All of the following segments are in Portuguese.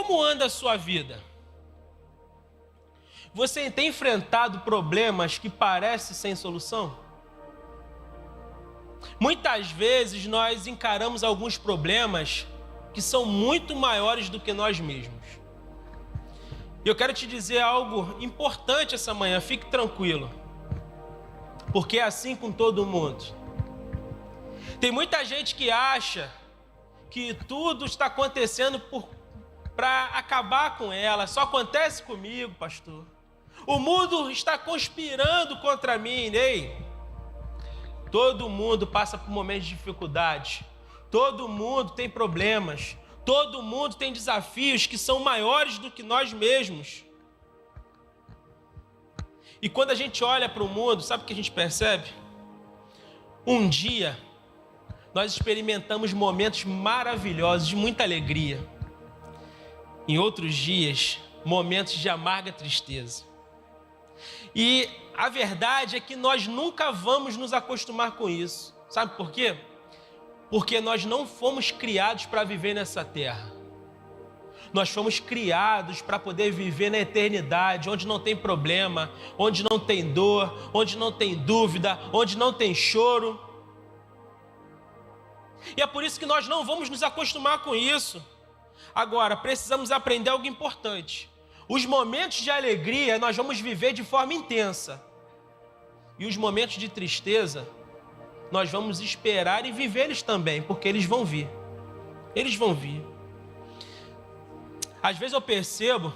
Como anda a sua vida? Você tem enfrentado problemas que parecem sem solução? Muitas vezes nós encaramos alguns problemas que são muito maiores do que nós mesmos. E eu quero te dizer algo importante essa manhã, fique tranquilo. Porque é assim com todo mundo. Tem muita gente que acha que tudo está acontecendo para acabar com ela. Só acontece comigo, pastor. O mundo está conspirando contra mim. Ei, todo mundo passa por momentos de dificuldade. Todo mundo tem problemas. Todo mundo tem desafios que são maiores do que nós mesmos. E quando a gente olha para o mundo, sabe o que a gente percebe? Um dia, nós experimentamos momentos maravilhosos, de muita alegria. Em outros dias, momentos de amarga tristeza. E a verdade é que nós nunca vamos nos acostumar com isso. Sabe por quê? Porque nós não fomos criados para viver nessa terra. Nós fomos criados para poder viver na eternidade, onde não tem problema, onde não tem dor, onde não tem dúvida, onde não tem choro. E é por isso que nós não vamos nos acostumar com isso. Agora, precisamos aprender algo importante. Os momentos de alegria nós vamos viver de forma intensa. E os momentos de tristeza, nós vamos esperar e viver eles também, porque eles vão vir. Eles vão vir. Às vezes eu percebo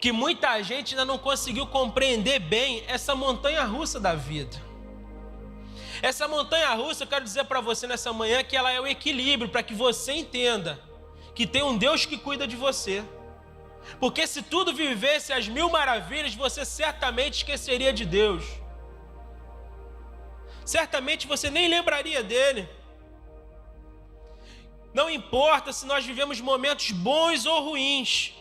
que muita gente ainda não conseguiu compreender bem essa montanha-russa da vida. Essa montanha-russa, eu quero dizer para você nessa manhã que ela é o equilíbrio, para que você entenda que tem um Deus que cuida de você. Porque se tudo vivesse às mil maravilhas, você certamente esqueceria de Deus. Certamente você nem lembraria dele. Não importa se nós vivemos momentos bons ou ruins.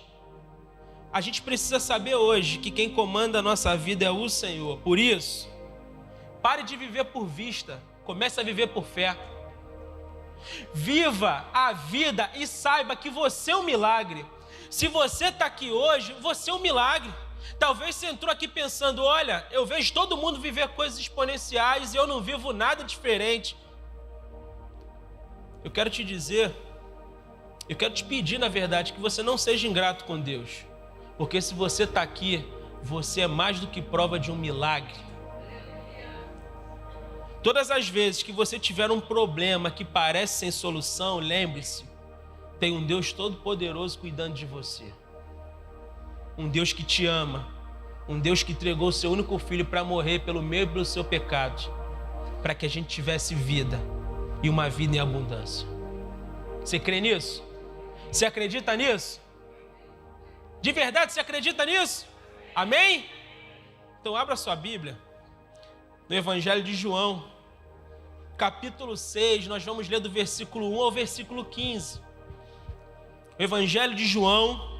A gente precisa saber hoje que quem comanda a nossa vida é o Senhor. Por isso, pare de viver por vista, comece a viver por fé. Viva a vida e saiba que você é um milagre. Se você está aqui hoje, você é um milagre. Talvez você entrou aqui pensando, olha, eu vejo todo mundo viver coisas exponenciais e eu não vivo nada diferente. Eu quero te dizer, eu quero te pedir, na verdade, que você não seja ingrato com Deus. Porque se você está aqui, você é mais do que prova de um milagre. Todas as vezes que você tiver um problema que parece sem solução, lembre-se, tem um Deus todo-poderoso cuidando de você. Um Deus que te ama. Um Deus que entregou o seu único filho para morrer pelo meu e pelo seu pecado. Para que a gente tivesse vida. E uma vida em abundância. Você crê nisso? Você acredita nisso? De verdade, você acredita nisso? Amém? Então abra sua Bíblia. No Evangelho de João. Capítulo 6, nós vamos ler do versículo 1 ao versículo 15. O Evangelho de João,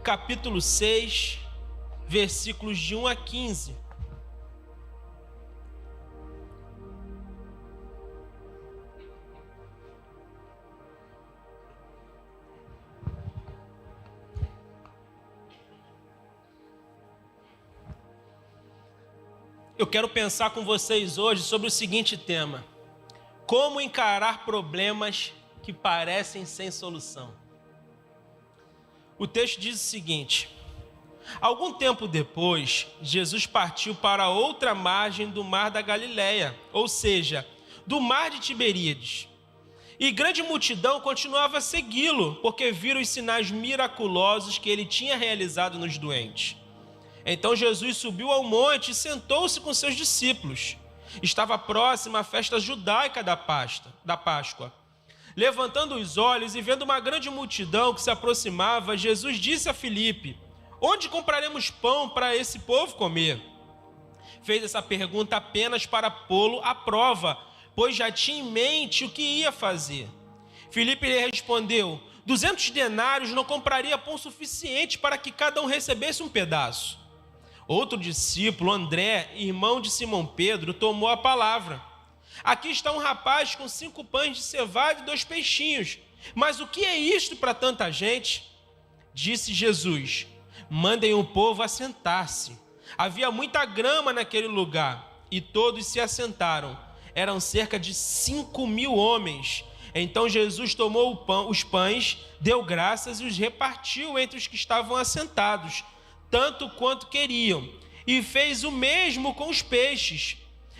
capítulo 6, versículos de 1 a 15. Eu quero pensar com vocês hoje sobre o seguinte tema: como encarar problemas que parecem sem solução. O texto diz o seguinte: algum tempo depois, Jesus partiu para outra margem do mar da Galileia, ou seja, do mar de Tiberíades. E grande multidão continuava a segui-lo, porque viram os sinais miraculosos que ele tinha realizado nos doentes. Então Jesus subiu ao monte e sentou-se com seus discípulos. Estava próxima a festa judaica da Páscoa. Levantando os olhos e vendo uma grande multidão que se aproximava, Jesus disse a Filipe: onde compraremos pão para esse povo comer? Fez essa pergunta apenas para pô-lo à prova, pois já tinha em mente o que ia fazer. Filipe lhe respondeu: 200 denários não compraria pão suficiente para que cada um recebesse um pedaço. Outro discípulo, André, irmão de Simão Pedro, tomou a palavra. Aqui está um rapaz com 5 pães de cevada e 2 peixinhos. Mas o que é isto para tanta gente? Disse Jesus: mandem o povo assentar-se. Havia muita grama naquele lugar, e todos se assentaram. Eram cerca de 5.000 homens. Então Jesus tomou os pães, deu graças e os repartiu entre os que estavam assentados, tanto quanto queriam, e fez o mesmo com os peixes.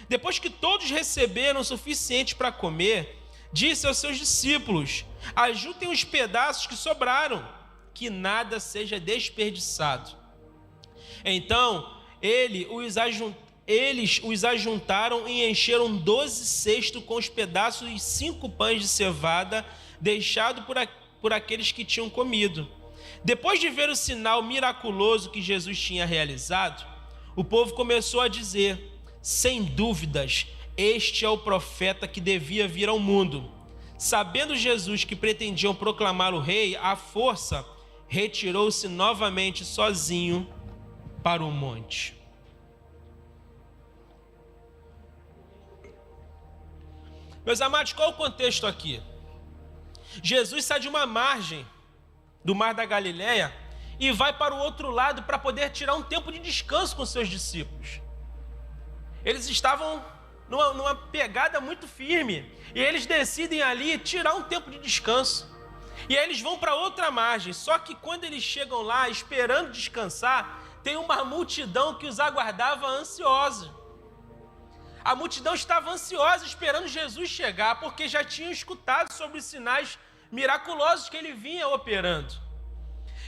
Depois que todos receberam o suficiente para comer, disse aos seus discípulos: ajuntem os pedaços que sobraram, que nada seja desperdiçado. Então eles os ajuntaram e encheram 12 cestos com os pedaços e 5 pães de cevada deixados por aqueles que tinham comido. Depois de ver o sinal miraculoso que Jesus tinha realizado, o povo começou a dizer: sem dúvidas, este é o profeta que devia vir ao mundo. Sabendo Jesus que pretendiam proclamá-lo rei, à força, retirou-se novamente sozinho para o monte. Meus amados, qual é o contexto aqui? Jesus sai de uma margem do Mar da Galileia e vai para o outro lado para poder tirar um tempo de descanso com seus discípulos. Eles estavam numa pegada muito firme e eles decidem ali tirar um tempo de descanso. E aí eles vão para outra margem, só que quando eles chegam lá esperando descansar, tem uma multidão que os aguardava ansiosa. A multidão estava ansiosa esperando Jesus chegar, porque já tinham escutado sobre os sinais miraculosos que ele vinha operando.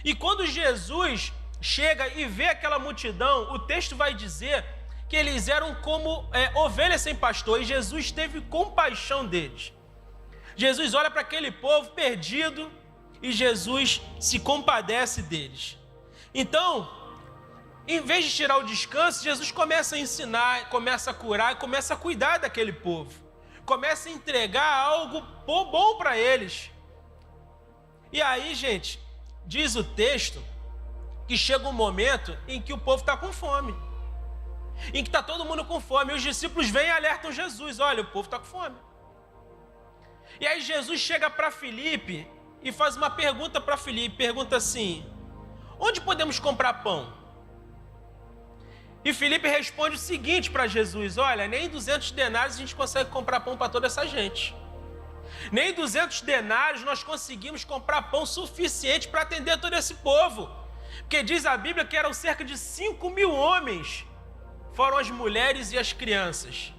E quando Jesus chega e vê aquela multidão, o texto vai dizer que eles eram como ovelhas sem pastor, e Jesus teve compaixão deles. Jesus olha para aquele povo perdido e Jesus se compadece deles. Então, em vez de tirar o descanso, Jesus começa a ensinar, começa a curar, começa a cuidar daquele povo. Começa a entregar algo bom para eles. E aí, gente, diz o texto que chega um momento em que o povo está com fome. Em que está todo mundo com fome. E os discípulos vêm e alertam Jesus: olha, o povo está com fome. E aí Jesus chega para Filipe e faz uma pergunta para Filipe. Pergunta assim: onde podemos comprar pão? E Filipe responde o seguinte para Jesus: olha, nem 200 denários a gente consegue comprar pão para toda essa gente. Nem 200 denários nós conseguimos comprar pão suficiente para atender todo esse povo. Porque diz a Bíblia que eram cerca de 5.000 homens, foram as mulheres e as crianças.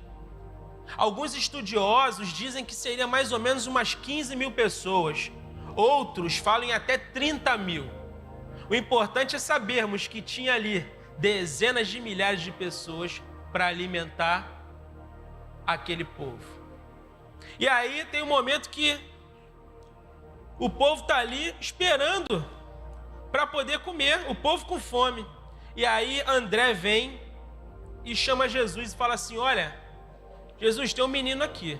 Alguns estudiosos dizem que seria mais ou menos umas 15.000 pessoas. Outros falam em até 30.000. O importante é sabermos que tinha ali dezenas de milhares de pessoas para alimentar aquele povo. E aí tem um momento que o povo está ali esperando para poder comer, o povo com fome. E aí André vem e chama Jesus e fala assim: olha, Jesus, tem um menino aqui.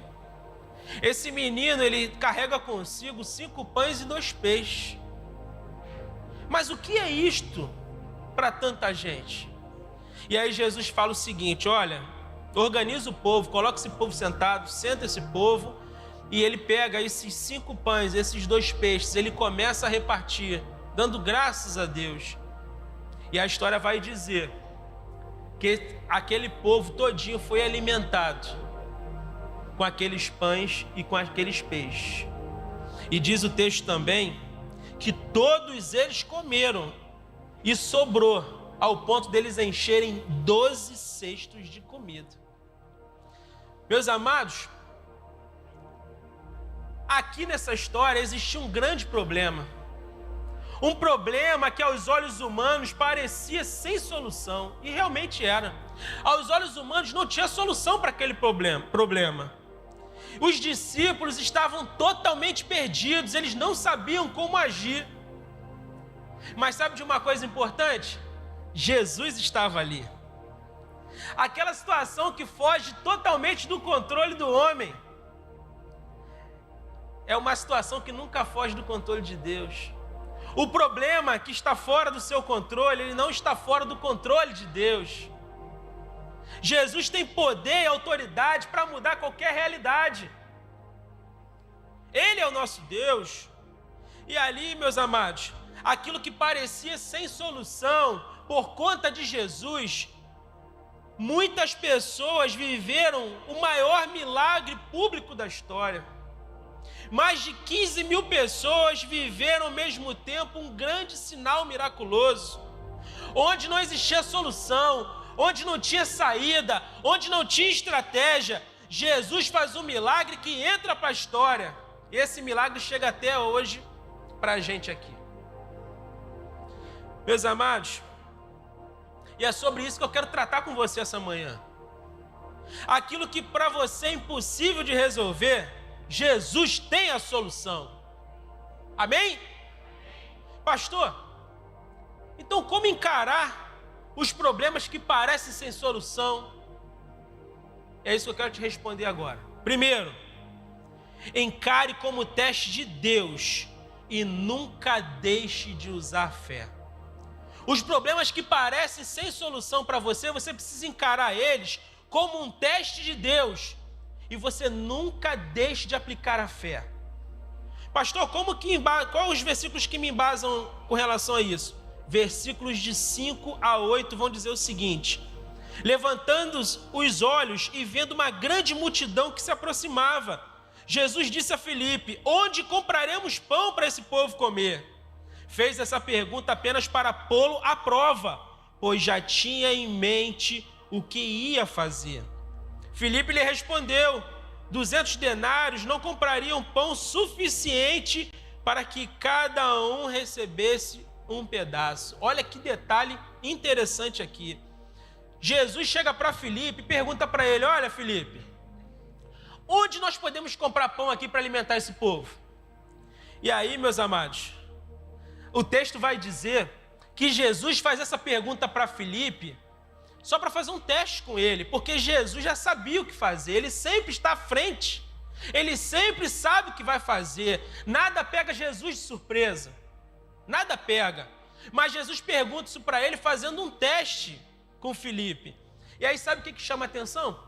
Esse menino, ele carrega consigo 5 pães e 2 peixes. Mas o que é isto para tanta gente? E aí Jesus fala o seguinte: olha, organiza o povo, coloca esse povo sentado, senta esse povo, e ele pega esses 5 pães, esses 2 peixes, ele começa a repartir, dando graças a Deus. E a história vai dizer que aquele povo todinho foi alimentado com aqueles pães e com aqueles peixes. E diz o texto também que todos eles comeram e sobrou, ao ponto deles encherem 12 cestos de comida. Meus amados, aqui nessa história existia um grande problema. Um problema que aos olhos humanos parecia sem solução, e realmente era. Aos olhos humanos não tinha solução para aquele problema. Os discípulos estavam totalmente perdidos, eles não sabiam como agir. Mas sabe de uma coisa importante? Jesus estava ali. Aquela situação que foge totalmente do controle do homem é uma situação que nunca foge do controle de Deus. O problema que está fora do seu controle, ele não está fora do controle de Deus. Jesus tem poder e autoridade para mudar qualquer realidade. Ele é o nosso Deus. E ali, meus amados, aquilo que parecia sem solução, por conta de Jesus, muitas pessoas viveram o maior milagre público da história. Mais de 15 mil pessoas viveram ao mesmo tempo um grande sinal miraculoso, onde não existia solução, onde não tinha saída, onde não tinha estratégia. Jesus faz um milagre que entra para a história. E esse milagre chega até hoje para a gente aqui. Meus amados, e é sobre isso que eu quero tratar com você essa manhã. Aquilo que para você é impossível de resolver, Jesus tem a solução. Amém? Pastor, então como encarar os problemas que parecem sem solução? É isso que eu quero te responder agora. Primeiro, encare como teste de Deus e nunca deixe de usar fé. Os problemas que parecem sem solução para você, você precisa encarar eles como um teste de Deus. E você nunca deixe de aplicar a fé. Pastor, quais os versículos que me embasam com relação a isso? Versículos de 5 a 8 vão dizer o seguinte: levantando os olhos e vendo uma grande multidão que se aproximava, Jesus disse a Filipe: onde compraremos pão para esse povo comer? Fez essa pergunta apenas para pô-lo à prova, pois já tinha em mente o que ia fazer. Filipe lhe respondeu: 200 denários não comprariam pão suficiente para que cada um recebesse um pedaço. Olha que detalhe interessante aqui. Jesus chega para Filipe e pergunta para ele: olha, Filipe, onde nós podemos comprar pão aqui para alimentar esse povo? E aí, meus amados, o texto vai dizer que Jesus faz essa pergunta para Filipe só para fazer um teste com ele, porque Jesus já sabia o que fazer, ele sempre está à frente, ele sempre sabe o que vai fazer, nada pega Jesus de surpresa, nada pega, mas Jesus pergunta isso para ele fazendo um teste com Filipe. E aí sabe o que chama a atenção?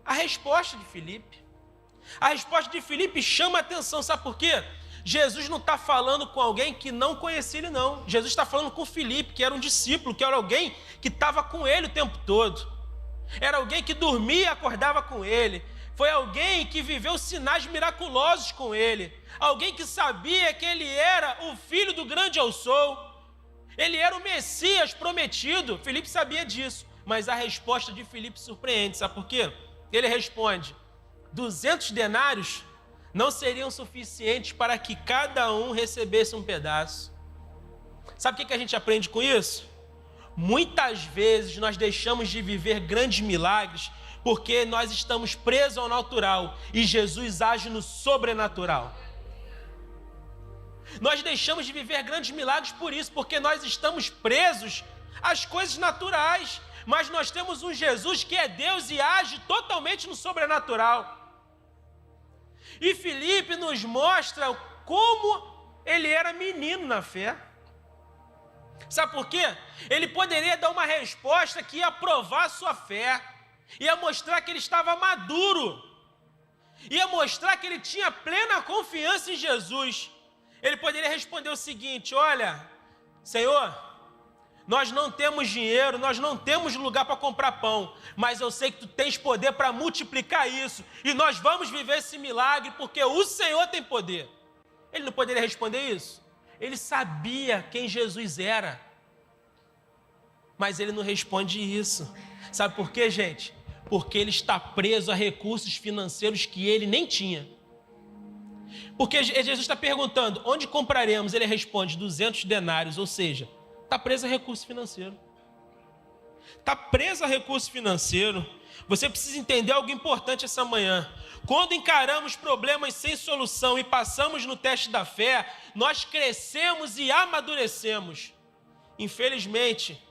A resposta de Filipe. A resposta de Filipe chama a atenção, sabe por quê? Jesus não está falando com alguém que não conhecia ele, não. Jesus está falando com Filipe, que era um discípulo, que era alguém que estava com ele o tempo todo. Era alguém que dormia e acordava com ele. Foi alguém que viveu sinais miraculosos com ele. Alguém que sabia que ele era o filho do grande eu sou. Ele era o Messias prometido. Filipe sabia disso. Mas a resposta de Filipe surpreende. Sabe por quê? Ele responde: 200 denários não seriam suficientes para que cada um recebesse um pedaço. Sabe o que a gente aprende com isso? Muitas vezes nós deixamos de viver grandes milagres porque nós estamos presos ao natural e Jesus age no sobrenatural. Nós deixamos de viver grandes milagres por isso, porque nós estamos presos às coisas naturais, mas nós temos um Jesus que é Deus e age totalmente no sobrenatural. E Filipe nos mostra como ele era menino na fé. Sabe por quê? Ele poderia dar uma resposta que ia provar a sua fé, ia mostrar que ele estava maduro, ia mostrar que ele tinha plena confiança em Jesus. Ele poderia responder o seguinte: olha, Senhor, nós não temos dinheiro, nós não temos lugar para comprar pão, mas eu sei que tu tens poder para multiplicar isso, e nós vamos viver esse milagre, porque o Senhor tem poder. Ele não poderia responder isso? Ele sabia quem Jesus era, mas ele não responde isso. Sabe por quê, gente? Porque ele está preso a recursos financeiros que ele nem tinha. Porque Jesus está perguntando: onde compraremos? Ele responde: 200 denários, ou seja, está preso a recurso financeiro. Está preso a recurso financeiro. Você precisa entender algo importante essa manhã. Quando encaramos problemas sem solução e passamos no teste da fé, nós crescemos e amadurecemos. Infelizmente,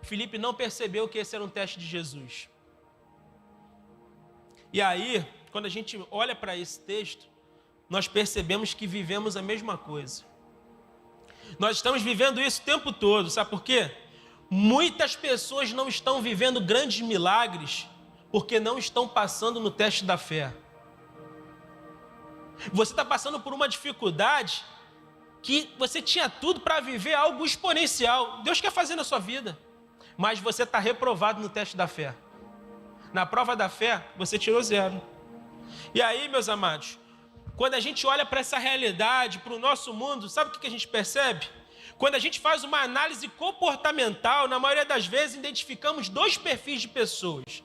Filipe não percebeu que esse era um teste de Jesus. E aí, quando a gente olha para esse texto, nós percebemos que vivemos a mesma coisa. Nós estamos vivendo isso o tempo todo, sabe por quê? Muitas pessoas não estão vivendo grandes milagres porque não estão passando no teste da fé. Você está passando por uma dificuldade que você tinha tudo para viver algo exponencial. Deus quer fazer na sua vida, mas você está reprovado no teste da fé. Na prova da fé, você tirou 0. E aí, meus amados, quando a gente olha para essa realidade, para o nosso mundo, sabe o que a gente percebe? Quando a gente faz uma análise comportamental, na maioria das vezes identificamos 2 perfis de pessoas.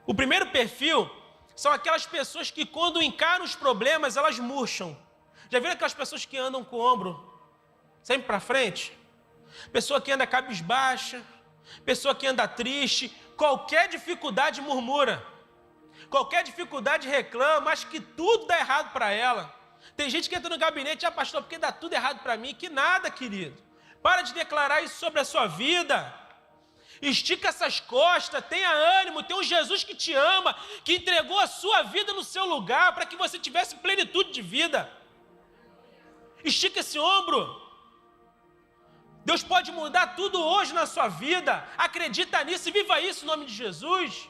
O primeiro perfil são aquelas pessoas que, quando encaram os problemas, elas murcham. Já viram aquelas pessoas que andam com o ombro sempre para frente? Pessoa que anda cabisbaixa, pessoa que anda triste, qualquer dificuldade murmura, qualquer dificuldade reclama, acha que tudo dá errado para ela. Tem gente que entra no gabinete, pastor, porque dá tudo errado para mim? Que nada, querido. Para de declarar isso sobre a sua vida. Estica essas costas, tenha ânimo, tem um Jesus que te ama, que entregou a sua vida no seu lugar para que você tivesse plenitude de vida. Estica esse ombro. Deus pode mudar tudo hoje na sua vida. Acredita nisso e viva isso em nome de Jesus.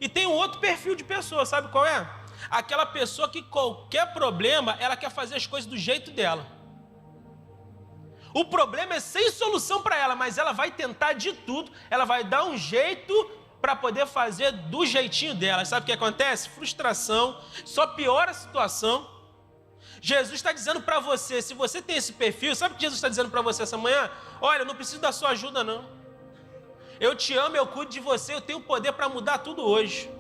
E tem um outro perfil de pessoa, sabe qual é? Aquela pessoa que qualquer problema, ela quer fazer as coisas do jeito dela. O problema é sem solução para ela, mas ela vai tentar de tudo, ela vai dar um jeito para poder fazer do jeitinho dela. Sabe o que acontece? Frustração, só piora a situação. Jesus está dizendo para você, se você tem esse perfil, sabe o que Jesus está dizendo para você essa manhã? Olha, eu não preciso da sua ajuda não. Eu te amo, eu cuido de você, eu tenho poder para mudar tudo hoje.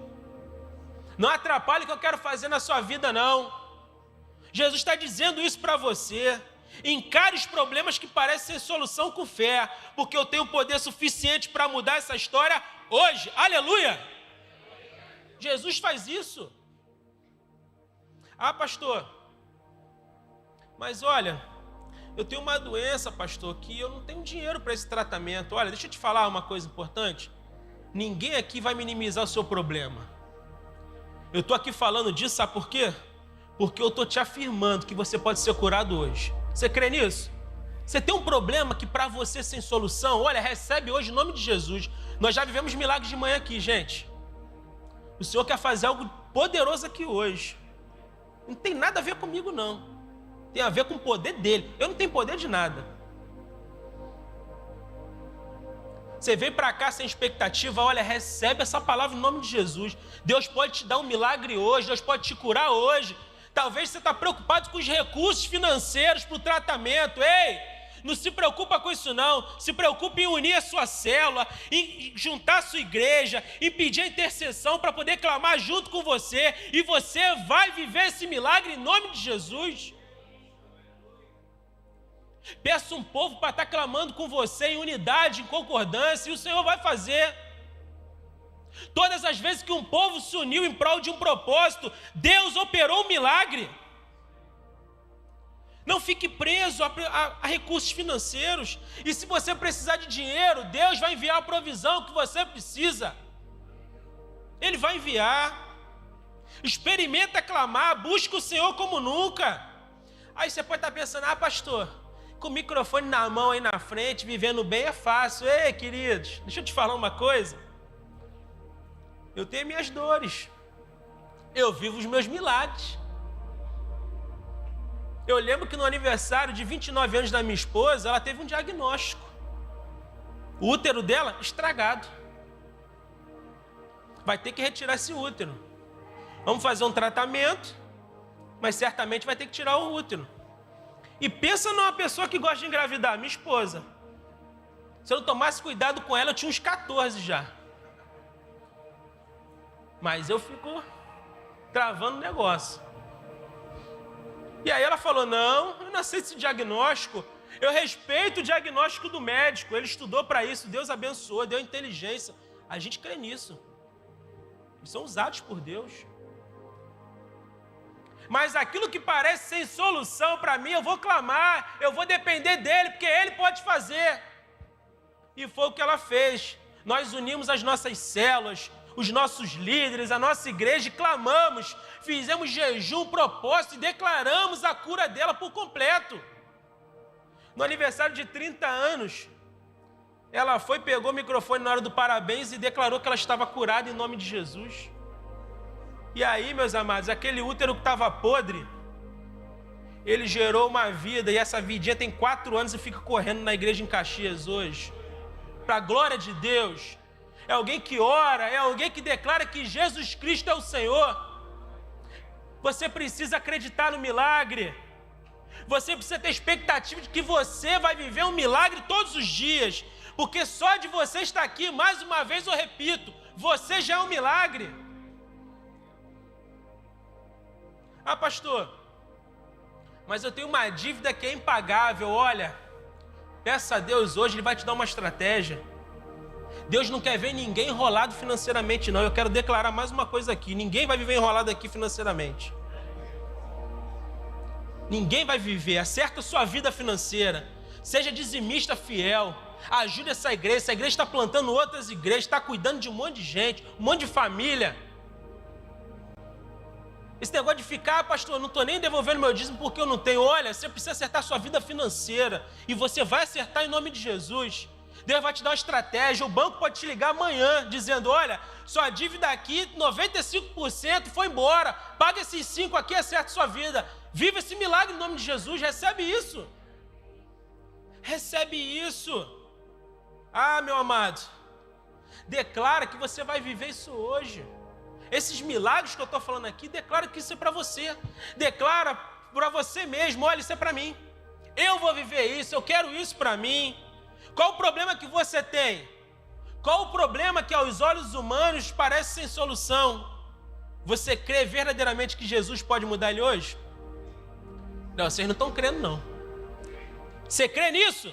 Não atrapalhe o que eu quero fazer na sua vida não. Jesus está dizendo isso para você. Encare os problemas que parecem ser solução com fé, porque eu tenho poder suficiente para mudar essa história hoje. Aleluia! Jesus faz isso. Ah, pastor, mas olha, eu tenho uma doença, pastor, que eu não tenho dinheiro para esse tratamento. Olha, deixa eu te falar uma coisa importante. Ninguém aqui vai minimizar o seu problema. Eu estou aqui falando disso, sabe por quê? Porque eu estou te afirmando que você pode ser curado hoje. Você crê nisso? Você tem um problema que para você sem solução, olha, recebe hoje em nome de Jesus. Nós já vivemos milagres de manhã aqui, gente. O Senhor quer fazer algo poderoso aqui hoje. Não tem nada a ver comigo, não. Tem a ver com o poder dele. Eu não tenho poder de nada. Você veio para cá sem expectativa, olha, recebe essa palavra em nome de Jesus. Deus pode te dar um milagre hoje, Deus pode te curar hoje. Talvez você está preocupado com os recursos financeiros para o tratamento. Ei, não se preocupa com isso não. Se preocupe em unir a sua célula, em juntar a sua igreja, em pedir a intercessão para poder clamar junto com você. E você vai viver esse milagre em nome de Jesus. Peça um povo para estar clamando com você em unidade, em concordância, e o Senhor vai fazer. Todas as vezes que um povo se uniu em prol de um propósito, Deus operou um milagre. Não fique preso a recursos financeiros. E se você precisar de dinheiro, Deus vai enviar a provisão que você precisa. Ele vai enviar. Experimenta clamar, busca o Senhor como nunca. Aí você pode estar pensando, pastor, com o microfone na mão aí na frente, vivendo bem é fácil. Ei, queridos, deixa eu te falar uma coisa. Eu tenho minhas dores. Eu vivo os meus milagres. Eu lembro que no aniversário de 29 anos da minha esposa, ela teve um diagnóstico. O útero dela estragado. Vai ter que retirar esse útero. Vamos fazer um tratamento, mas certamente vai ter que tirar o útero. E pensa numa pessoa que gosta de engravidar, minha esposa. Se eu não tomasse cuidado com ela, eu tinha uns 14 já. Mas eu fico travando o negócio. E aí ela falou, não, eu não aceito esse diagnóstico. Eu respeito o diagnóstico do médico. Ele estudou para isso, Deus abençoou, deu inteligência. A gente crê nisso. Eles são usados por Deus. Mas aquilo que parece sem solução para mim, eu vou clamar, eu vou depender dele, porque ele pode fazer. E foi o que ela fez. Nós unimos as nossas células, os nossos líderes, a nossa igreja, e clamamos, fizemos jejum, propósito e declaramos a cura dela por completo. No aniversário de 30 anos, ela foi, pegou o microfone na hora do parabéns e declarou que ela estava curada em nome de Jesus. E aí, meus amados, aquele útero que estava podre, ele gerou uma vida, e essa vidinha tem 4 anos e fica correndo na igreja em Caxias hoje. Para a glória de Deus. É alguém que ora, é alguém que declara que Jesus Cristo é o Senhor. Você precisa acreditar no milagre. Você precisa ter expectativa de que você vai viver um milagre todos os dias. Porque só de você estar aqui, mais uma vez eu repito, você já é um milagre. Ah, pastor, mas eu tenho uma dívida que é impagável. Olha, peça a Deus hoje, Ele vai te dar uma estratégia. Deus não quer ver ninguém enrolado financeiramente, não. Eu quero declarar mais uma coisa aqui. Ninguém vai viver enrolado aqui financeiramente. Ninguém vai viver. Acerta a sua vida financeira. Seja dizimista fiel. Ajude essa igreja. Essa igreja está plantando outras igrejas, está cuidando de um monte de gente, um monte de família. Esse negócio de ficar, pastor, eu não estou nem devolvendo meu dízimo porque eu não tenho. Olha, você precisa acertar a sua vida financeira. E você vai acertar em nome de Jesus. Deus vai te dar uma estratégia. O banco pode te ligar amanhã, dizendo, olha, sua dívida aqui, 95% foi embora. Paga esses 5 aqui e acerta sua vida. Viva esse milagre em nome de Jesus. Recebe isso. Recebe isso. Ah, meu amado, declara que você vai viver isso hoje. Esses milagres que eu estou falando aqui, declara que isso é para você. Declara para você mesmo, olha, isso é para mim. Eu vou viver isso, eu quero isso para mim. Qual o problema que você tem? Qual o problema que aos olhos humanos parece sem solução? Você crê verdadeiramente que Jesus pode mudar ele hoje? Não, vocês não estão crendo não. Você crê nisso?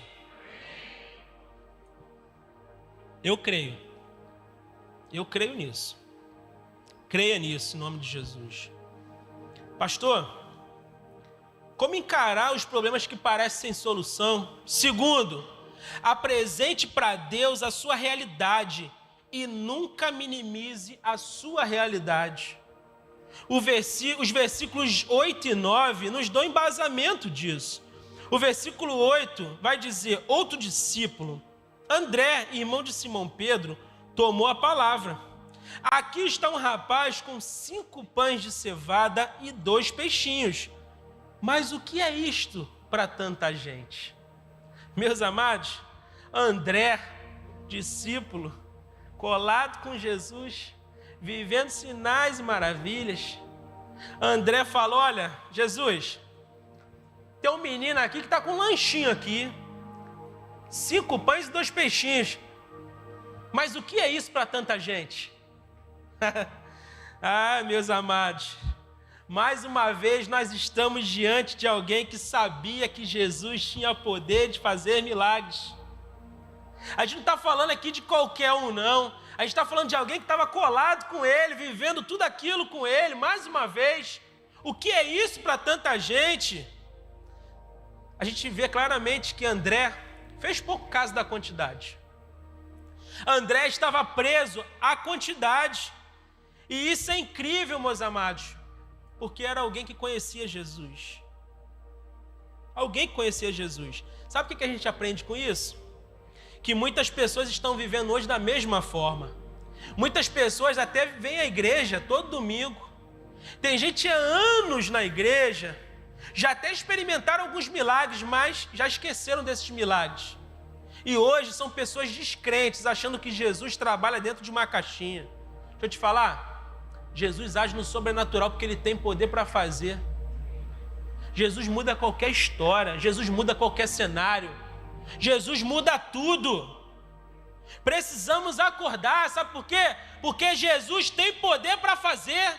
Eu creio. Eu creio nisso. Creia nisso, em nome de Jesus. Pastor, como encarar os problemas que parecem sem solução? Segundo, apresente para Deus a sua realidade e nunca minimize a sua realidade. Os versículos 8 e 9 nos dão embasamento disso. O versículo 8 vai dizer, outro discípulo, André, irmão de Simão Pedro, tomou a palavra. Aqui está um rapaz com 5 pães de cevada e 2 peixinhos. Mas o que é isto para tanta gente? Meus amados, André, discípulo, colado com Jesus, vivendo sinais e maravilhas. André falou, olha, Jesus, tem um menino aqui que está com um lanchinho aqui. 5 pães e 2 peixinhos. Mas o que é isso para tanta gente? Ah, meus amados, mais uma vez nós estamos diante de alguém que sabia que Jesus tinha poder de fazer milagres. A gente não está falando aqui de qualquer um, não. A gente está falando de alguém que estava colado com ele, vivendo tudo aquilo com ele, mais uma vez. O que é isso para tanta gente? A gente vê claramente que André fez pouco caso da quantidade. André estava preso à quantidade. E isso é incrível, meus amados, porque era alguém que conhecia Jesus. Alguém que conhecia Jesus. Sabe o que a gente aprende com isso? Que muitas pessoas estão vivendo hoje da mesma forma. Muitas pessoas até vêm à igreja todo domingo. Tem gente há anos na igreja, já até experimentaram alguns milagres, mas já esqueceram desses milagres. E hoje são pessoas descrentes, achando que Jesus trabalha dentro de uma caixinha. Deixa eu te falar, Jesus age no sobrenatural porque Ele tem poder para fazer. Jesus muda qualquer história, Jesus muda qualquer cenário, Jesus muda tudo. Precisamos acordar, sabe por quê? Porque Jesus tem poder para fazer.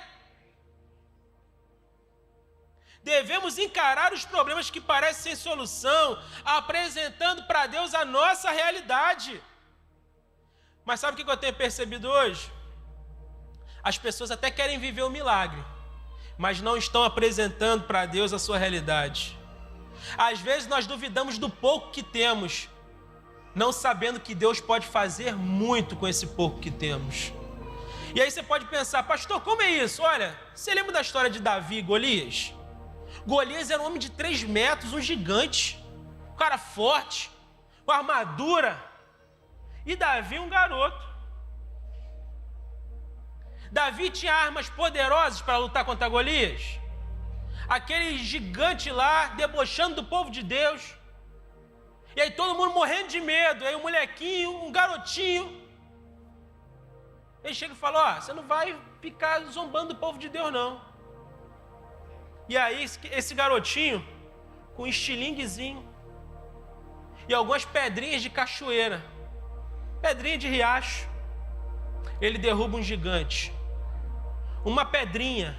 Devemos encarar os problemas que parecem sem solução, apresentando para Deus a nossa realidade. Mas sabe o que eu tenho percebido hoje? As pessoas até querem viver o milagre, mas não estão apresentando para Deus a sua realidade. Às vezes nós duvidamos do pouco que temos, não sabendo que Deus pode fazer muito com esse pouco que temos. E aí você pode pensar, pastor, como é isso? Olha, você lembra da história de Davi e Golias? Golias era um homem de 3 metros, um gigante, um cara forte, com armadura. E Davi um garoto. Davi tinha armas poderosas para lutar contra Golias? aquele gigante lá debochando do povo de Deus. E aí todo mundo morrendo de medo. Aí um molequinho, um garotinho, ele chega e fala: ó, você não vai ficar zombando do povo de Deus, não. E aí esse garotinho, com um estilinguezinho e algumas pedrinhas de cachoeira, pedrinha de riacho, ele derruba um gigante. Uma pedrinha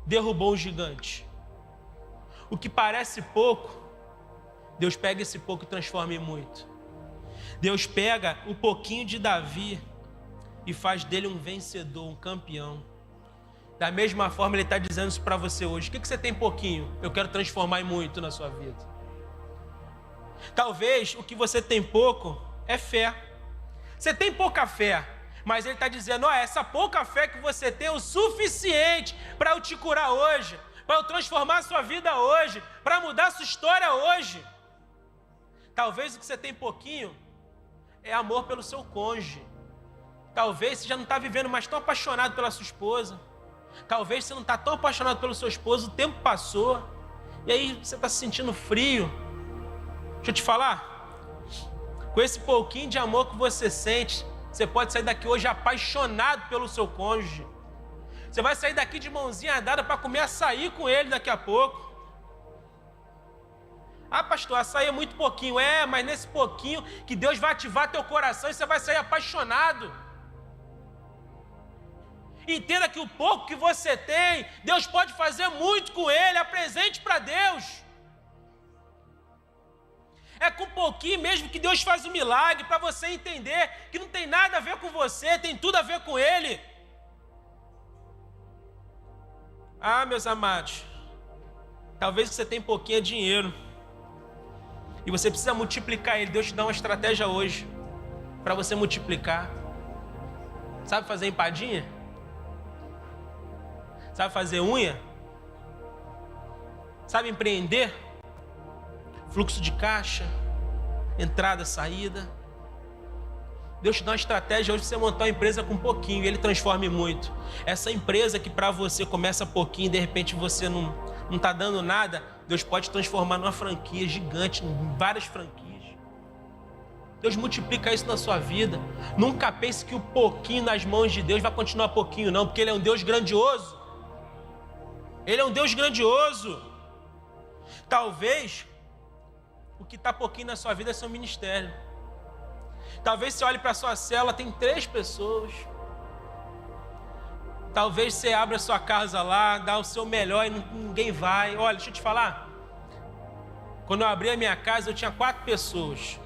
derrubou um gigante. O que parece pouco, Deus pega esse pouco e transforma em muito. Deus pega o pouquinho de Davi e faz dele um vencedor, um campeão. Da mesma forma, Ele está dizendo isso para você hoje. O que você tem pouquinho? Eu quero transformar em muito na sua vida. Talvez o que você tem pouco é fé. Você tem pouca fé, mas Ele está dizendo: ó, essa pouca fé que você tem é o suficiente para eu te curar hoje, para eu transformar a sua vida hoje, para mudar a sua história hoje. Talvez o que você tem pouquinho é amor pelo seu cônjuge. Talvez você já não está vivendo mais tão apaixonado pela sua esposa. Talvez você não está tão apaixonado pelo seu esposo, o tempo passou. E aí você está se sentindo frio. Deixa eu te falar. Com esse pouquinho de amor que você sente, você pode sair daqui hoje apaixonado pelo seu cônjuge. Você vai sair daqui de mãozinha dada para comer açaí com ele daqui a pouco. Ah, pastor, açaí é muito pouquinho. É, mas nesse pouquinho que Deus vai ativar teu coração e você vai sair apaixonado. Entenda que o pouco que você tem, Deus pode fazer muito com ele. Apresente para Deus. É com pouquinho mesmo que Deus faz um milagre, para você entender que não tem nada a ver com você, tem tudo a ver com Ele. Ah, meus amados, talvez você tenha pouquinho dinheiro e você precisa multiplicar ele. Deus te dá uma estratégia hoje para você multiplicar. Sabe fazer empadinha? Sabe fazer unha? Sabe empreender? Fluxo de caixa, entrada, saída. Deus te dá uma estratégia hoje para você montar uma empresa com pouquinho e Ele transforma em muito. Essa empresa que para você começa pouquinho e de repente você não está dando nada, Deus pode transformar numa franquia gigante, em várias franquias. Deus multiplica isso na sua vida. Nunca pense que o pouquinho nas mãos de Deus vai continuar pouquinho, não, porque Ele é um Deus grandioso. Ele é um Deus grandioso. Talvez o que está pouquinho na sua vida é seu ministério. Talvez você olhe para a sua célula, tem 3 pessoas. Talvez você abra a sua casa lá, dá o seu melhor e ninguém vai. Olha, deixa eu te falar. Quando eu abri a minha casa, eu tinha 4 pessoas.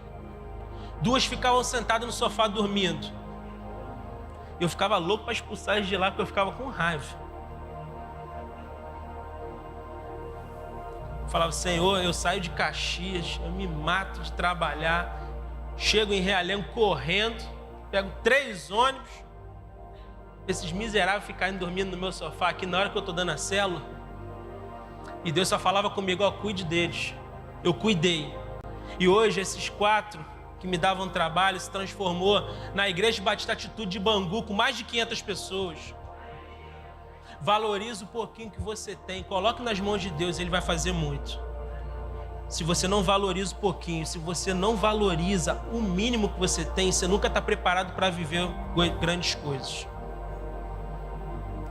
2 ficavam sentadas no sofá dormindo. Eu ficava louco para expulsar eles de lá, porque eu ficava com raiva. Eu falava: Senhor, eu saio de Caxias, eu me mato de trabalhar, chego em Realengo correndo, pego 3 ônibus, esses miseráveis ficarem dormindo no meu sofá aqui na hora que eu estou dando a célula. E Deus só falava comigo: ó, cuide deles. Eu cuidei. E hoje esses 4 que me davam trabalho se transformou na Igreja Batista Atitude de Bangu, com mais de 500 pessoas. Valorize o pouquinho que você tem, coloque nas mãos de Deus, Ele vai fazer muito. Se você não valoriza o pouquinho, se você não valoriza o mínimo que você tem, você nunca está preparado para viver grandes coisas.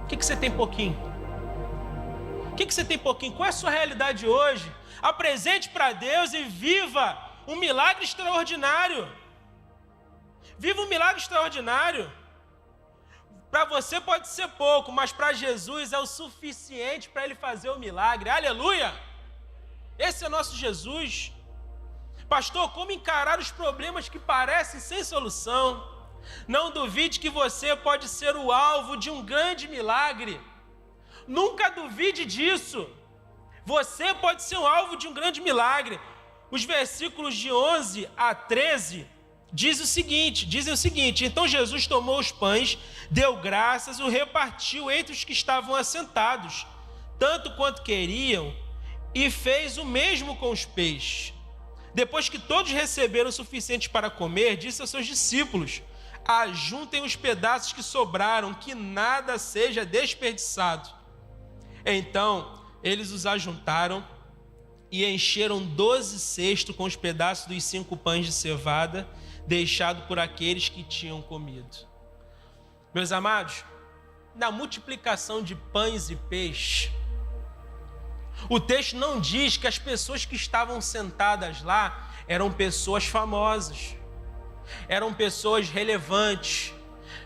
O que você tem pouquinho? O que você tem pouquinho? Qual é a sua realidade hoje? Apresente para Deus e viva um milagre extraordinário. Viva um milagre extraordinário. Para você pode ser pouco, mas para Jesus é o suficiente para Ele fazer o milagre. Aleluia! Esse é nosso Jesus. Pastor, como encarar os problemas que parecem sem solução? Não duvide que você pode ser o alvo de um grande milagre. Nunca duvide disso. Você pode ser o alvo de um grande milagre. Os versículos de 11 a 13 dizem o seguinte: então Jesus tomou os pães, deu graças, o repartiu entre os que estavam assentados, tanto quanto queriam, e fez o mesmo com os peixes. Depois que todos receberam o suficiente para comer, disse aos seus discípulos: ajuntem os pedaços que sobraram, que nada seja desperdiçado. Então eles os ajuntaram e encheram 12 cestos com os pedaços dos 5 pães de cevada, deixado por aqueles que tinham comido. Meus amados, na multiplicação de pães e peixes, o texto não diz que as pessoas que estavam sentadas lá eram pessoas famosas, eram pessoas relevantes,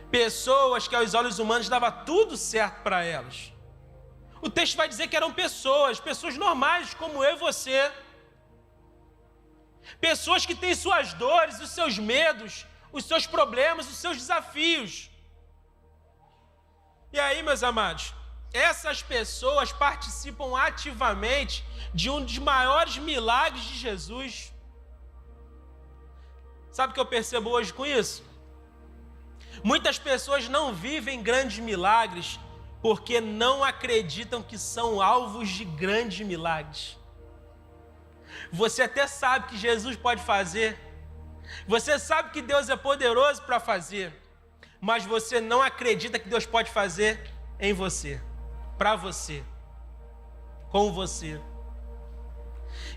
pessoas que aos olhos humanos dava tudo certo para elas. O texto vai dizer que eram pessoas normais como eu e você. Pessoas que têm suas dores, os seus medos, os seus problemas, os seus desafios. E aí, meus amados, essas pessoas participam ativamente de um dos maiores milagres de Jesus. Sabe o que eu percebo hoje com isso? Muitas pessoas não vivem grandes milagres porque não acreditam que são alvos de grandes milagres. Você até sabe que Jesus pode fazer, você sabe que Deus é poderoso para fazer, mas você não acredita que Deus pode fazer em você, para você, com você.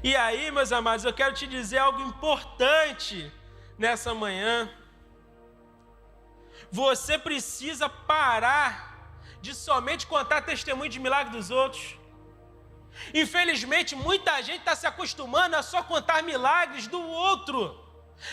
E aí, meus amados, eu quero te dizer algo importante nessa manhã. Você precisa parar de somente contar testemunho de milagre dos outros. Infelizmente, muita gente está se acostumando a só contar milagres do outro.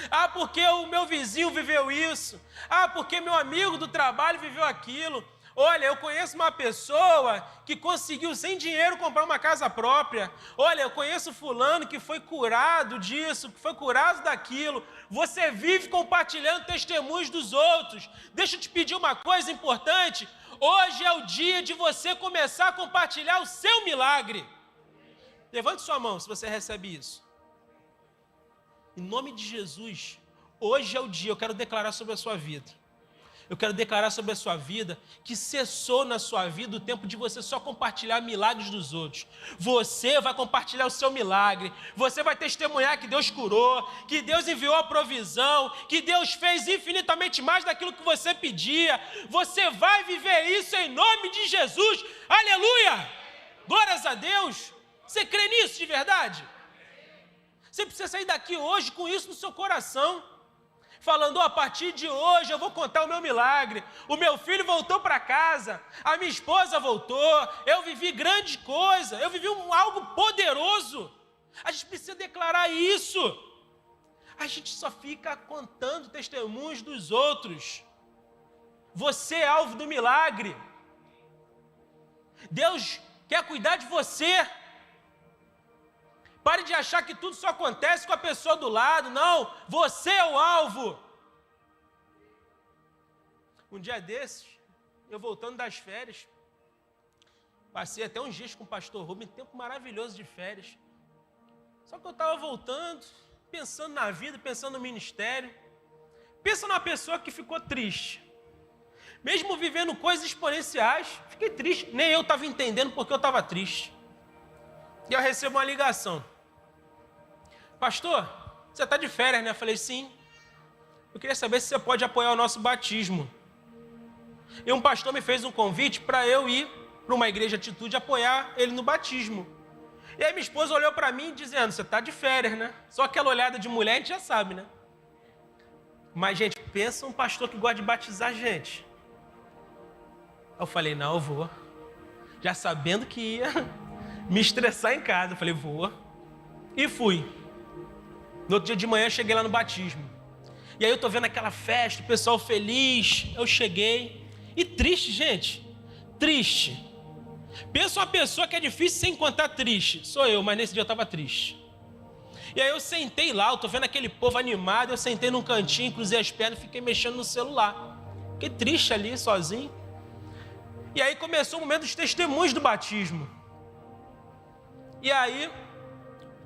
Ah, porque o meu vizinho viveu isso. Ah, porque meu amigo do trabalho viveu aquilo. Olha, eu conheço uma pessoa que conseguiu sem dinheiro comprar uma casa própria. Olha, eu conheço fulano que foi curado disso, que foi curado daquilo. Você vive compartilhando testemunhos dos outros. Deixa eu te pedir uma coisa importante. Hoje é o dia de você começar a compartilhar o seu milagre. Levante sua mão se você recebe isso. Em nome de Jesus, hoje é o dia, eu quero declarar sobre a sua vida. Eu quero declarar sobre a sua vida que cessou na sua vida o tempo de você só compartilhar milagres dos outros. Você vai compartilhar o seu milagre. Você vai testemunhar que Deus curou, que Deus enviou a provisão, que Deus fez infinitamente mais daquilo que você pedia. Você vai viver isso em nome de Jesus. Aleluia! Glórias a Deus. Você crê nisso de verdade? Você precisa sair daqui hoje com isso no seu coração. Falando, a partir de hoje eu vou contar o meu milagre. O meu filho voltou para casa, a minha esposa voltou, eu vivi grande coisa, eu vivi algo poderoso. A gente precisa declarar isso. A gente só fica contando testemunhos dos outros. Você é alvo do milagre. Deus quer cuidar de você. Pare de achar que tudo só acontece com a pessoa do lado. Não, você é o alvo. Um dia desses, eu voltando das férias, passei até uns dias com o pastor Rubem, tempo maravilhoso de férias. Só que eu estava voltando, pensando na vida, pensando no ministério. Pensa numa pessoa que ficou triste. Mesmo vivendo coisas exponenciais, fiquei triste. Nem eu estava entendendo porque eu estava triste. E eu recebo uma ligação. Pastor, você está de férias, né? Eu falei, sim. Eu queria saber se você pode apoiar o nosso batismo. E um pastor me fez um convite para eu ir para uma igreja Atitude apoiar ele no batismo. E aí minha esposa olhou para mim dizendo, você está de férias, né? Só aquela olhada de mulher a gente já sabe, né? Mas, gente, pensa um pastor que gosta de batizar gente. Eu falei, não, eu vou. Já sabendo que ia me estressar em casa. Eu falei, vou. E fui. No outro dia de manhã, eu cheguei lá no batismo. E aí eu tô vendo aquela festa, o pessoal feliz. Eu cheguei. E triste, gente. Triste. Pensa uma pessoa que é difícil sem encontrar triste. Sou eu, mas nesse dia eu estava triste. E aí eu sentei lá, eu tô vendo aquele povo animado. Eu sentei num cantinho, cruzei as pernas e fiquei mexendo no celular. Fiquei triste ali, sozinho. E aí começou o momento dos testemunhos do batismo. E aí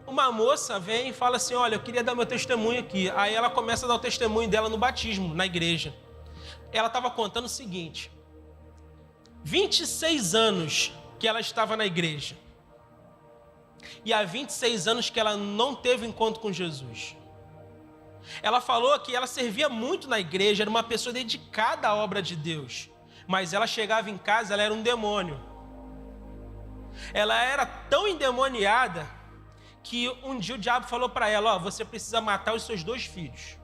uma moça vem e fala assim, olha, eu queria dar meu testemunho aqui. Aí ela começa a dar o testemunho dela no batismo, na igreja. Ela estava contando o seguinte, 26 anos que ela estava na igreja. E há 26 anos que ela não teve encontro com Jesus. Ela falou que ela servia muito na igreja, era uma pessoa dedicada à obra de Deus. Mas ela chegava em casa, ela era um demônio. Ela era tão endemoniada que um dia o diabo falou para ela, ó, você precisa matar os seus 2 filhos.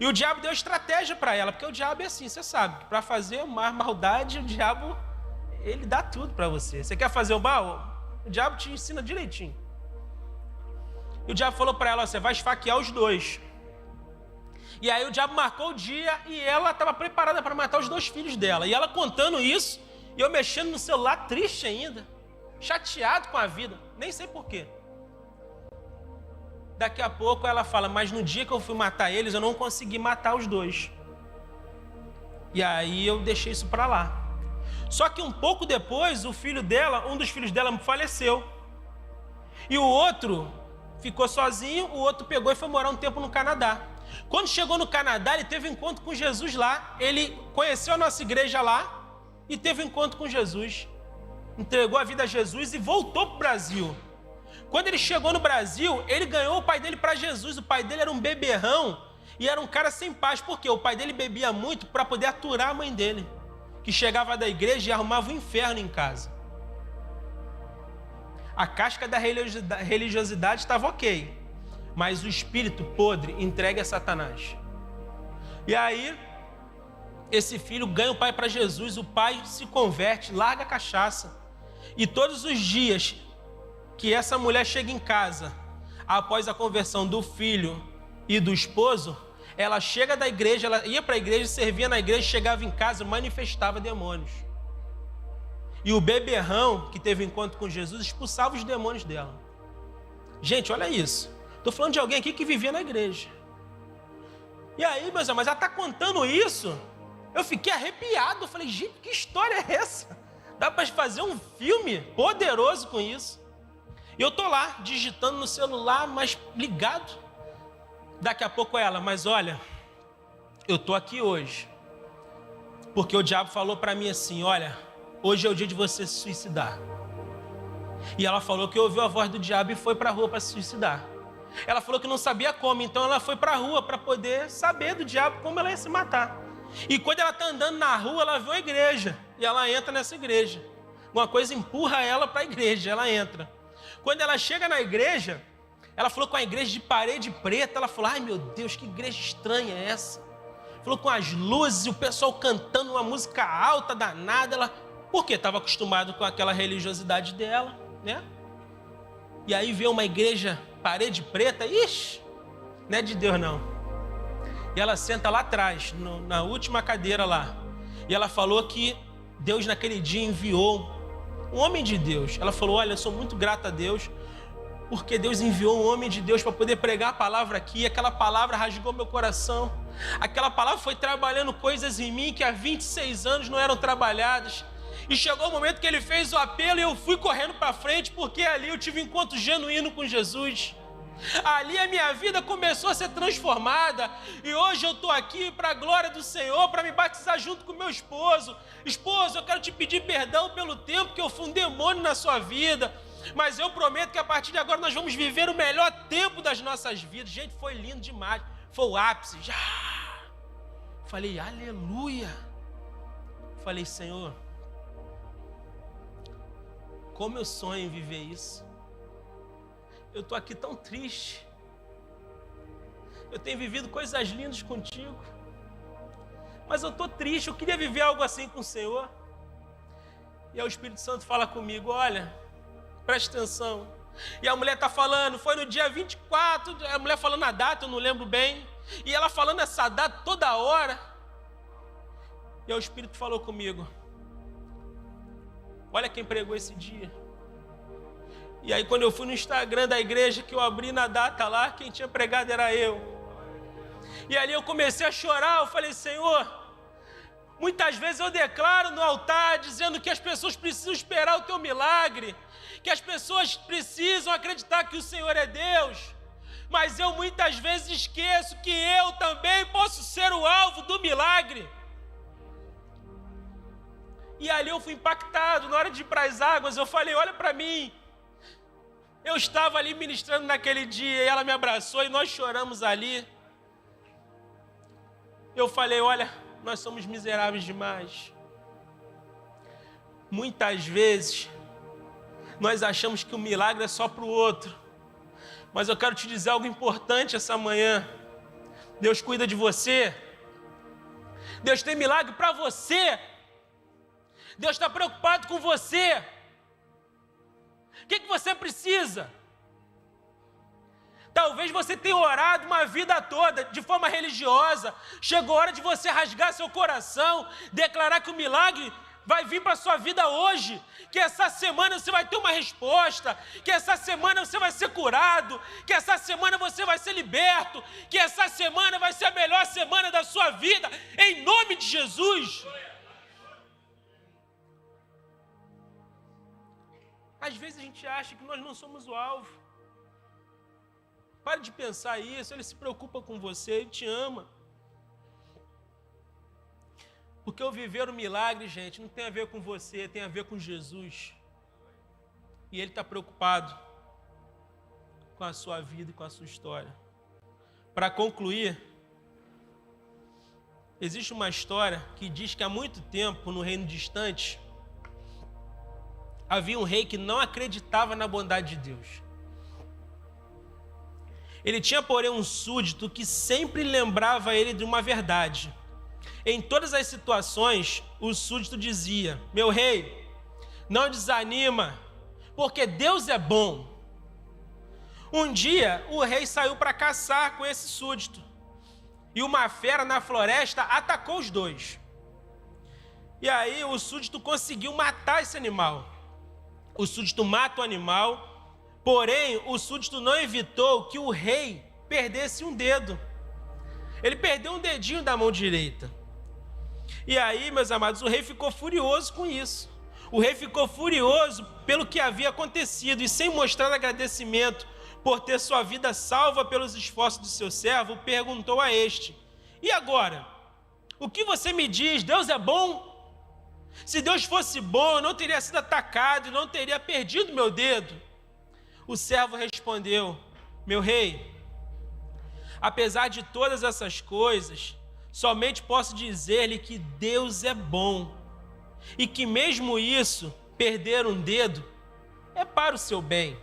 E o diabo deu estratégia para ela, porque o diabo é assim, você sabe, para fazer uma maldade, o diabo, ele dá tudo para você. Você quer fazer o mal? O diabo te ensina direitinho. E o diabo falou para ela, ó, você vai esfaquear os 2. E aí o diabo marcou o dia e ela estava preparada para matar os 2 filhos dela. E ela contando isso, e eu mexendo no celular, triste ainda, chateado com a vida, nem sei porquê. Daqui a pouco ela fala, mas no dia que eu fui matar eles, eu não consegui matar os 2. E aí eu deixei isso para lá. Só que um pouco depois, o filho dela, um dos filhos dela faleceu. E o outro ficou sozinho, o outro pegou e foi morar um tempo no Canadá. Quando chegou no Canadá, ele teve um encontro com Jesus lá. Ele conheceu a nossa igreja lá e teve um encontro com Jesus. Entregou a vida a Jesus e voltou para o Brasil. Quando ele chegou no Brasil, ele ganhou o pai dele para Jesus. O pai dele era um beberrão e era um cara sem paz. Por quê? O pai dele bebia muito para poder aturar a mãe dele, que chegava da igreja e arrumava o inferno em casa. A casca da religiosidade estava ok, mas o espírito podre entregue a Satanás. E aí, esse filho ganha o pai para Jesus, o pai se converte, larga a cachaça. E todos os dias que essa mulher chega em casa, após a conversão do filho e do esposo, ela chega da igreja, ela ia para a igreja, servia na igreja, chegava em casa, manifestava demônios. E o beberrão que teve encontro com Jesus expulsava os demônios dela. Gente, olha isso. Estou falando de alguém aqui que vivia na igreja. E aí, meus irmãos, ela está contando isso. Eu fiquei arrepiado. Eu falei, gente, que história é essa? Dá para fazer um filme poderoso com isso. E eu estou lá, digitando no celular, mas ligado. Daqui a pouco ela, mas olha, eu estou aqui hoje, porque o diabo falou para mim assim, olha, hoje é o dia de você se suicidar. E ela falou que ouviu a voz do diabo e foi para a rua para se suicidar. Ela falou que não sabia como, então ela foi para a rua para poder saber do diabo como ela ia se matar. E quando ela está andando na rua, ela vê uma igreja, e ela entra nessa igreja. Uma coisa empurra ela para a igreja, ela entra. Quando ela chega na igreja, ela falou com a igreja de parede preta, ela falou, ai meu Deus, que igreja estranha é essa? Falou com as luzes e o pessoal cantando uma música alta, danada, ela... Por quê? Estava acostumado com aquela religiosidade dela, né? E aí vê uma igreja parede preta, ixi, não é de Deus não. E ela senta lá atrás, na última cadeira lá. E ela falou que Deus naquele dia enviou um homem de Deus. Ela falou, olha, eu sou muito grata a Deus, porque Deus enviou um homem de Deus para poder pregar a palavra aqui. E aquela palavra rasgou meu coração. Aquela palavra foi trabalhando coisas em mim que há 26 anos não eram trabalhadas. E chegou o momento que ele fez o apelo e eu fui correndo para frente, porque ali eu tive um encontro genuíno com Jesus. Ali a minha vida começou a ser transformada e hoje eu estou aqui para a glória do Senhor, para me batizar junto com meu esposo. Esposo, eu quero te pedir perdão pelo tempo que eu fui um demônio na sua vida, mas eu prometo que a partir de agora nós vamos viver o melhor tempo das nossas vidas. Gente, foi lindo demais, foi o ápice. Já falei, aleluia. Falei, Senhor, como eu sonho em viver isso. Eu estou aqui tão triste. Eu tenho vivido coisas lindas contigo, mas eu estou triste, eu queria viver algo assim com o Senhor. E aí o Espírito Santo fala comigo, olha, presta atenção. E a mulher está falando, foi no dia 24, a mulher falando a data, eu não lembro bem. E ela falando essa data toda hora. E aí o Espírito falou comigo, olha quem pregou esse dia. E aí quando eu fui no Instagram da igreja, que eu abri na data lá, quem tinha pregado era eu. E ali eu comecei a chorar, eu falei, Senhor, muitas vezes eu declaro no altar, dizendo que as pessoas precisam esperar o teu milagre, que as pessoas precisam acreditar que o Senhor é Deus, mas eu muitas vezes esqueço que eu também posso ser o alvo do milagre. E ali eu fui impactado, na hora de ir para as águas, eu falei, olha para mim. Eu estava ali ministrando naquele dia, e ela me abraçou e nós choramos ali. Eu falei, olha, nós somos miseráveis demais. Muitas vezes Nós achamos que o milagre é só para o outro. Mas eu quero te dizer algo importante essa manhã. Deus cuida de você. Deus tem milagre para você. Deus está preocupado com você. O que você precisa? Talvez você tenha orado uma vida toda de forma religiosa. Chegou a hora de você rasgar seu coração, declarar que o milagre vai vir para a sua vida hoje, que essa semana você vai ter uma resposta, que essa semana você vai ser curado, que essa semana você vai ser liberto, que essa semana vai ser a melhor semana da sua vida, em nome de Jesus. Às vezes a gente acha que nós não somos o alvo. Pare de pensar isso, Ele se preocupa com você, Ele te ama. Porque o viver o milagre, gente, não tem a ver com você, tem a ver com Jesus. E Ele está preocupado com a sua vida e com a sua história. Para concluir, existe uma história que diz que há muito tempo, no reino distante, havia um rei que não acreditava na bondade de Deus. Ele tinha, porém, um súdito que sempre lembrava ele de uma verdade. Em todas as situações, o súdito dizia: meu rei, não desanima, porque Deus é bom. Um dia, o rei saiu para caçar com esse súdito. E uma fera na floresta atacou os dois. E aí o súdito conseguiu matar esse animal. O súdito mata o animal. Porém, o súdito não evitou que o rei perdesse um dedo. Ele perdeu um dedinho da mão direita. E aí, meus amados, o rei ficou furioso com isso. O rei ficou furioso pelo que havia acontecido e, sem mostrar agradecimento por ter sua vida salva pelos esforços do seu servo, perguntou a este: e agora? O que você me diz? Deus é bom? Se Deus fosse bom, eu não teria sido atacado e não teria perdido meu dedo. O servo respondeu: meu rei, apesar de todas essas coisas, somente posso dizer-lhe que Deus é bom e que mesmo isso, perder um dedo, é para o seu bem.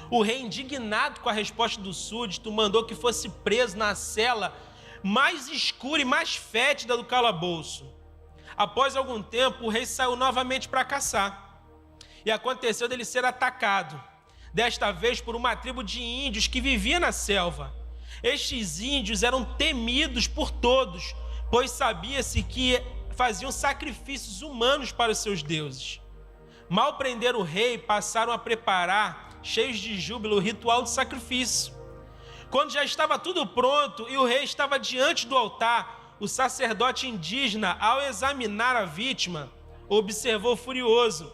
O rei, indignado com a resposta do súdito, mandou que fosse preso na cela mais escura e mais fétida do calabouço. Após algum tempo, o rei saiu novamente para caçar. E aconteceu dele ser atacado, desta vez por uma tribo de índios que vivia na selva. Estes índios eram temidos por todos, pois sabia-se que faziam sacrifícios humanos para os seus deuses. Mal prenderam o rei, passaram a preparar, cheios de júbilo, o ritual de sacrifício. Quando já estava tudo pronto e o rei estava diante do altar, o sacerdote indígena, ao examinar a vítima, observou furioso: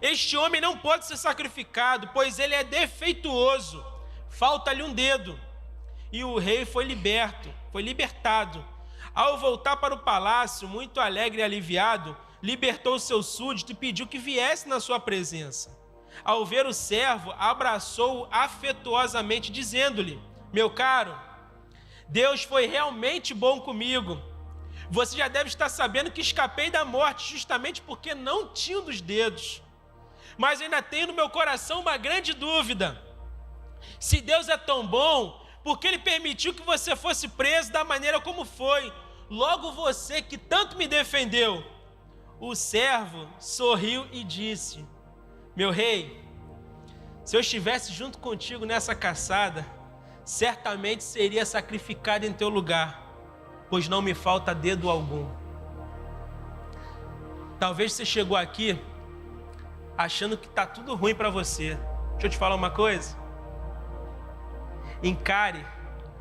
este homem não pode ser sacrificado, pois ele é defeituoso, falta-lhe um dedo. E o rei foi libertado. Ao voltar para o palácio, muito alegre e aliviado, libertou o seu súdito e pediu que viesse na sua presença. Ao ver o servo, abraçou-o afetuosamente, dizendo-lhe: meu caro, Deus foi realmente bom comigo. Você já deve estar sabendo que escapei da morte justamente porque não tinha um dos dedos. Mas ainda tenho no meu coração uma grande dúvida. Se Deus é tão bom, por que Ele permitiu que você fosse preso da maneira como foi? Logo você que tanto me defendeu. O servo sorriu e disse: meu rei, se eu estivesse junto contigo nessa caçada, certamente seria sacrificado em teu lugar, pois não me falta dedo algum. Talvez você chegou aqui achando que está tudo ruim para você. Deixa eu te falar uma coisa. Encare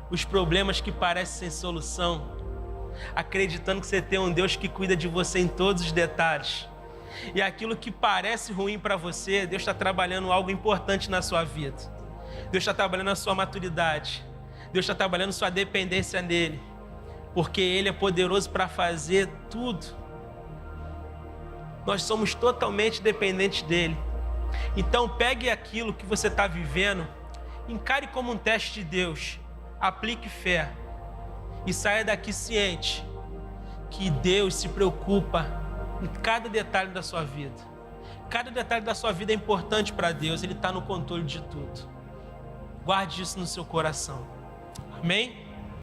os problemas que parecem sem solução, acreditando que você tem um Deus que cuida de você em todos os detalhes. E aquilo que parece ruim para você, Deus está trabalhando algo importante na sua vida. Deus está trabalhando a sua maturidade. Deus está trabalhando sua dependência nele. Porque Ele é poderoso para fazer tudo. Nós somos totalmente dependentes dele. Então pegue aquilo que você está vivendo, encare como um teste de Deus, aplique fé e saia daqui ciente que Deus se preocupa em cada detalhe da sua vida, Cada detalhe da sua vida é importante para Deus. Ele está no controle de tudo. Guarde isso no seu coração. Amém?